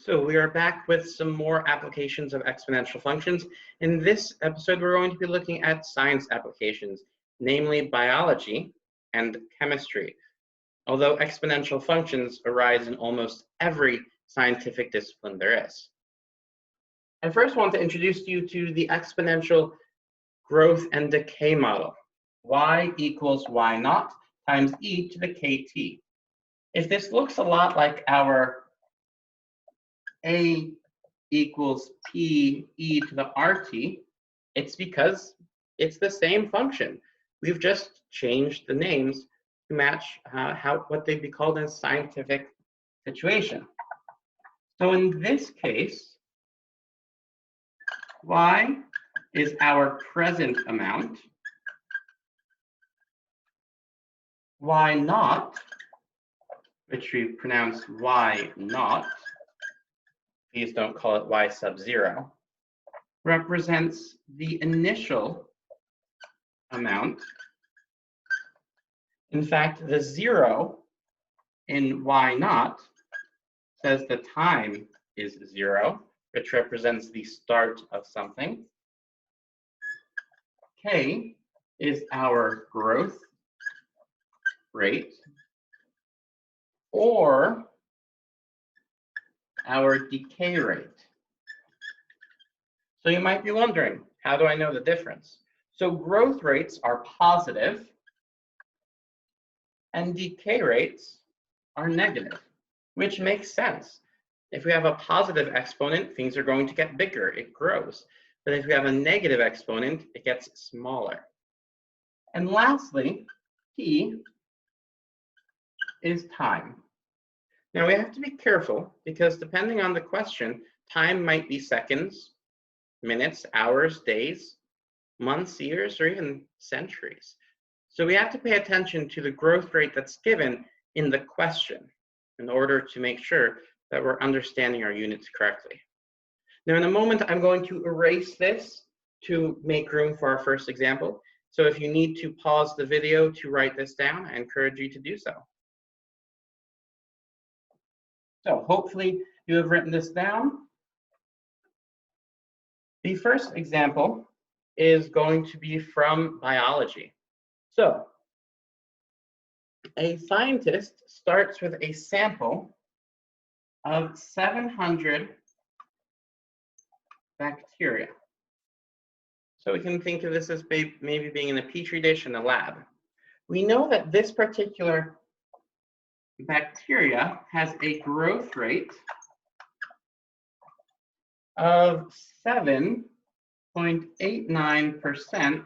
So we are back with some more applications of exponential functions. In this episode, we're going to be looking at science applications, namely biology and chemistry. Although exponential functions arise in almost every scientific discipline there is. I first want to introduce you to the exponential growth and decay model. Y equals y naught times e to the kt. If this looks a lot like our a equals p e to the rt, it's because it's the same function. We've just changed the names to match what they'd be called in a scientific situation. So in this case, y is our present amount. Y naught, which we pronounce y naught, please don't call it y sub 0, represents the initial amount. In fact, the 0 in y naught says the time is 0, which represents the start of something. K is our growth rate, or our decay rate. So you might be wondering, how do I know the difference? So growth rates are positive and decay rates are negative, which makes sense. If we have a positive exponent, things are going to get bigger, it grows. But if we have a negative exponent, it gets smaller. And lastly, T is time. Now we have to be careful because depending on the question, time might be seconds, minutes, hours, days, months, years, or even centuries. So we have to pay attention to the growth rate that's given in the question in order to make sure that we're understanding our units correctly. Now in a moment, I'm going to erase this to make room for our first example. So if you need to pause the video to write this down, I encourage you to do so. So hopefully you have written this down. The first example is going to be from biology. So a scientist starts with a sample of 700 bacteria. So we can think of this as maybe being in a petri dish in a lab. We know that this particular bacteria has a growth rate of 7.89%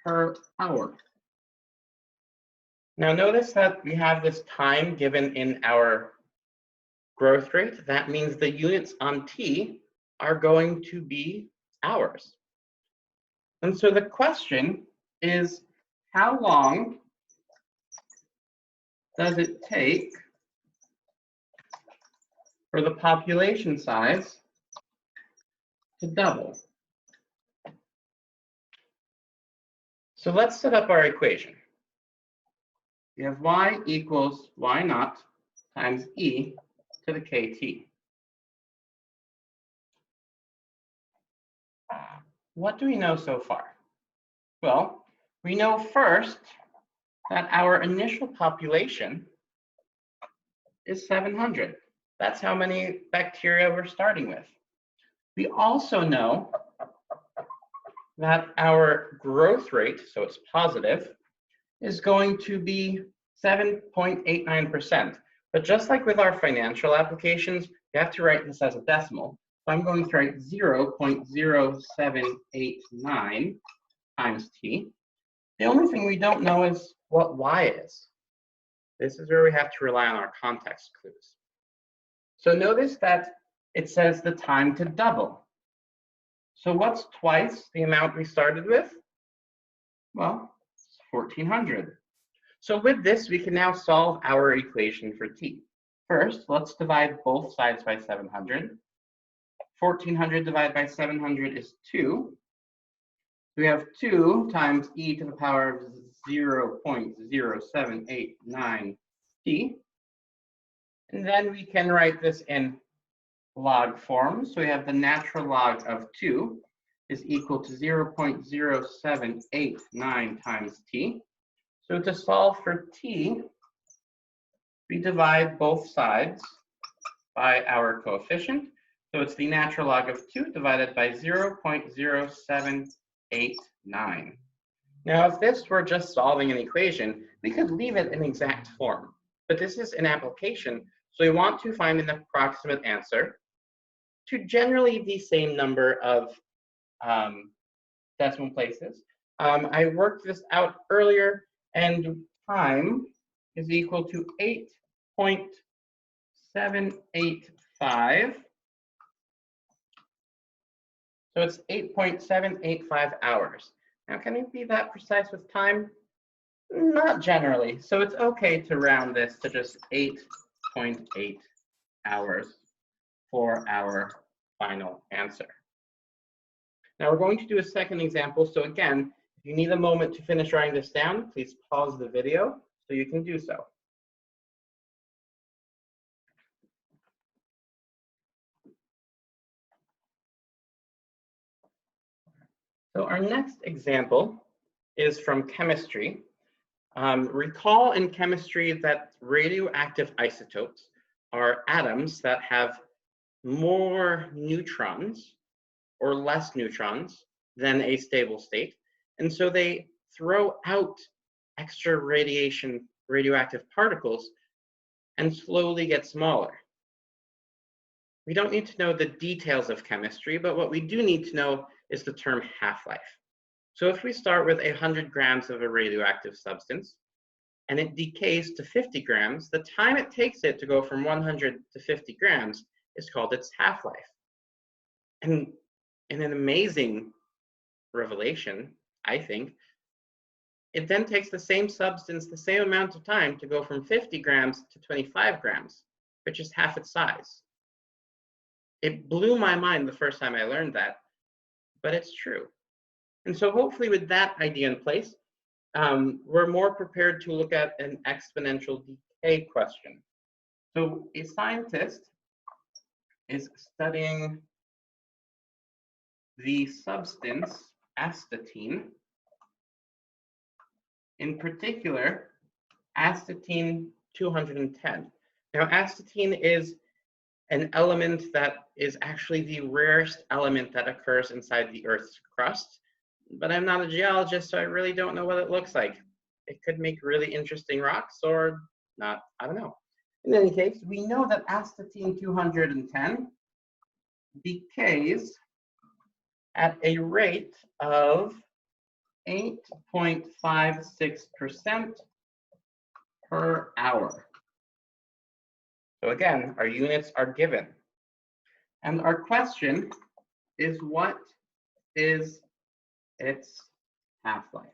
per hour. Now notice that we have this time given in our growth rate. That means the units on T are going to be hours. And so the question is, how long does it take for the population size to double? So let's set up our equation. We have y equals y naught times e to the kt. What do we know so far? Well, we know first that our initial population is 700. That's how many bacteria we're starting with. We also know that our growth rate, so it's positive, is going to be 7.89%. But just like with our financial applications, you have to write this as a decimal. So I'm going to write 0.0789 times t. The only thing we don't know is what y is. This is where we have to rely on our context clues. So notice that it says the time to double. So what's twice the amount we started with? Well, it's 1400. So with this, we can now solve our equation for t. First, let's divide both sides by 700. 1400 divided by 700 is 2. We have 2 times e to the power of 0.0789 t. And then we can write this in log form. So we have the natural log of 2 is equal to 0.0789 times t. So to solve for t, we divide both sides by our coefficient. So it's the natural log of 2 divided by 0.0789. Now, if this were just solving an equation, we could leave it in exact form. But this is an application, so we want to find an approximate answer to generally the same number of decimal places. I worked this out earlier, and time is equal to 8.785. So it's 8.785 hours. Now, can we be that precise with time? Not generally. So it's okay to round this to just 8.8 hours for our final answer. Now we're going to do a second example. So again, if you need a moment to finish writing this down, please pause the video so you can do so. So our next example is from chemistry. Recall in chemistry that radioactive isotopes are atoms that have more neutrons or less neutrons than a stable state. And so they throw out extra radioactive particles and slowly get smaller. We don't need to know the details of chemistry, but what we do need to know is the term half-life. So if we start with 100 grams of a radioactive substance and it decays to 50 grams, the time it takes it to go from 100 to 50 grams is called its half-life. And in an amazing revelation, I think, it then takes the same substance, the same amount of time to go from 50 grams to 25 grams, which is half its size. It blew my mind the first time I learned that, but it's true. And so hopefully with that idea in place, we're more prepared to look at an exponential decay question. So a scientist is studying the substance astatine, in particular, astatine 210. Now, astatine is an element that is actually the rarest element that occurs inside the Earth's crust, but I'm not a geologist, so I really don't know what it looks like. It could make really interesting rocks or not, I don't know. In any case, we know that astatine 210 decays at a rate of 8.56% per hour. So again, our units are given. And our question is, what is its half-life?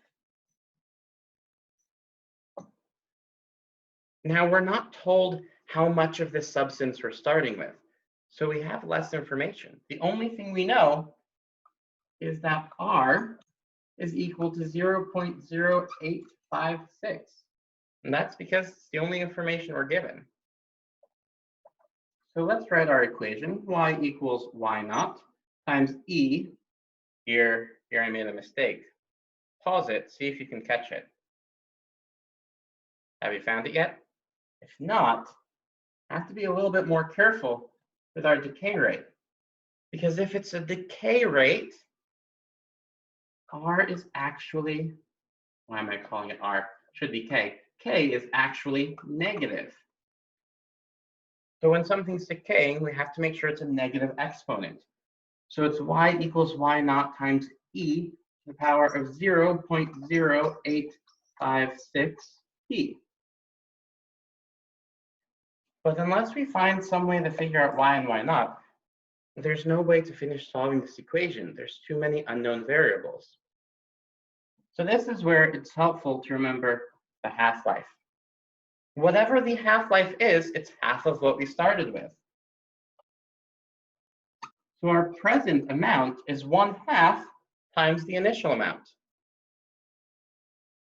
Now, we're not told how much of this substance we're starting with, so we have less information. The only thing we know is that R is equal to 0.0856. And that's because it's the only information we're given. So let's write our equation. Y equals Y naught times E. Here I made a mistake. Pause it, see if you can catch it. Have you found it yet? If not, I have to be a little bit more careful with our decay rate. Because if it's a decay rate, R is actually, why am I calling it R? It should be K. K is actually negative. So when something's decaying, we have to make sure it's a negative exponent. So it's Y equals Y naught times E to the power of 0.0856P. But unless we find some way to figure out Y and Y naught, there's no way to finish solving this equation. There's too many unknown variables. So this is where it's helpful to remember the half-life. Whatever the half-life is, it's half of what we started with. So our present amount is 1/2 times the initial amount.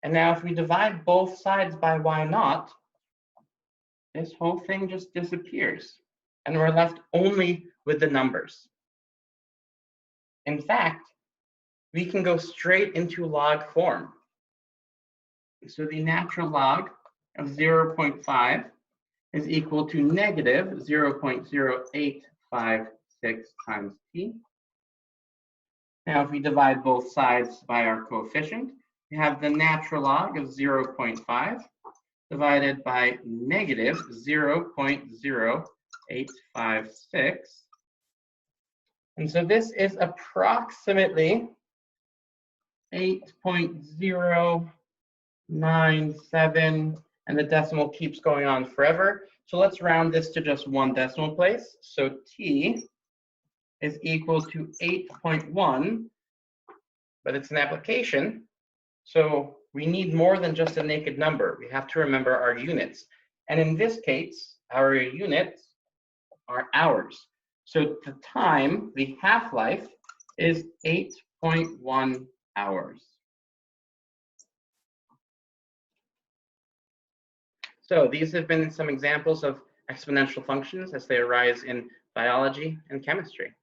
And now if we divide both sides by Y naught, this whole thing just disappears. and we're left only with the numbers. In fact, we can go straight into log form. So the natural log of 0.5 is equal to negative 0.0856 times t. Now, if we divide both sides by our coefficient, we have the natural log of 0.5 divided by negative 0.0856. And so this is approximately 8.097, and the decimal keeps going on forever. So let's round this to just one decimal place. So t is equal to 8.1, but it's an application. So we need more than just a naked number. We have to remember our units. And in this case, our units are hours. So the time, the half-life, is 8.1 hours. So these have been some examples of exponential functions as they arise in biology and chemistry.